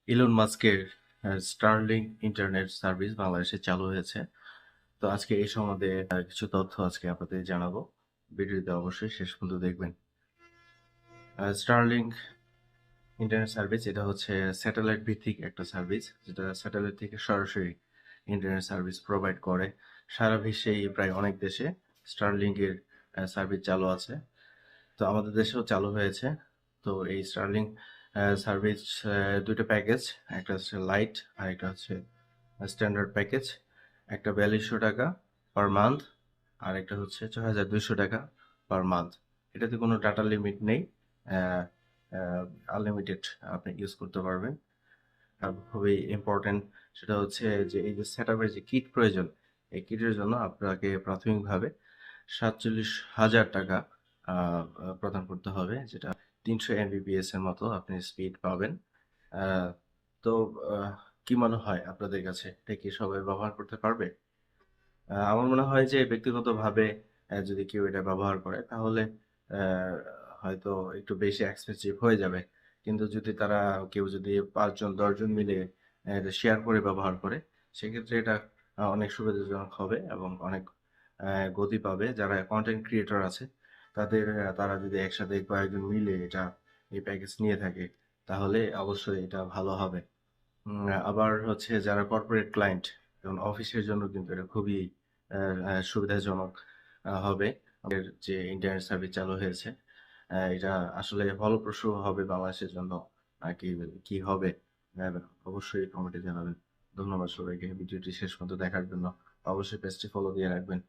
Elon মাস্কের Starlink internet service বাংলাদেশে চালু হয়েছে। তো আজকে এই সম্বন্ধে কিছু তথ্য আজকে আপনাদের জানাবো। ভিডিওতে অবশ্যই শেষ পর্যন্ত দেখবেন। স্টারলিংক ইন্টারনেট সার্ভিস এটা হচ্ছে স্যাটেলাইট ভিত্তিক একটা সার্ভিস, যেটা স্যাটেলাইট থেকে সরাসরি ইন্টারনেট সার্ভিস প্রোভাইড করে। সারা বিশ্বেই প্রায় অনেক দেশে স্টারলিংকের সার্ভিস চালু আছে। তো আমাদের দেশেও চালু হয়েছে। তো এই স্টারলিংক সার্ভিস দুটো প্যাকেজ, একটা হচ্ছে লাইট আর একটা হচ্ছে স্ট্যান্ডার্ড প্যাকেজ। একটা 4200 টাকা পার মান্থ আর একটা হচ্ছে 6200 টাকা পার মান্থ। এটাতে কোনো ডাটা লিমিট নেই, আনলিমিটেড আপনি ইউজ করতে পারবেন। আর খুবই ইম্পর্টেন্ট সেটা হচ্ছে যে এই যে সেট আপের যে কিট প্রয়োজন, এই কিটের জন্য আপনাকে প্রাথমিকভাবে 47,000 টাকা প্রদান করতে হবে, যেটা 300 Mbps এর মতো আপনি স্পিড পাবেন। আহ, তো আহ, কি মনে হয় আপনাদের কাছে, এটা কি সবাই ব্যবহার করতে পারবে? আমার মনে হয় যে ব্যক্তিগতভাবে যদি কেউ এটা ব্যবহার করে তাহলে আহ, হয়তো একটু বেশি এক্সপেন্সিভ হয়ে যাবে। কিন্তু যদি তারা কেউ যদি 5 জন 10 জন মিলে এটা শেয়ার করে ব্যবহার করে, সেক্ষেত্রে এটা অনেক সুবিধাজনক হবে এবং অনেক গতি পাবে। যারা কন্টেন্ট ক্রিয়েটর আছে তারা যদি একসাথে কয়েকজন মিলে এই প্যাকেজ নিয়ে থাকে, তাহলে অবশ্যই এটা ভালো হবে। আবার হচ্ছে যারা কর্পোরেট ক্লায়েন্ট, যেমন অফিসের জন্য কিন্তু এটা খুবই সুবিধাজনক হবে। আমাদের যে ইন্টারনেট সার্ভিস চালু হয়েছে, এটা আসলে ফলপ্রসূ হবে বাংলাদেশের জন্য নাকি কি হবে? আহ, অবশ্যই কমেন্টে জানাবেন। ধন্যবাদ সবাইকে ভিডিওটি শেষ পর্যন্ত দেখার জন্য। অবশ্যই পেজটি ফলো দিয়ে রাখবেন।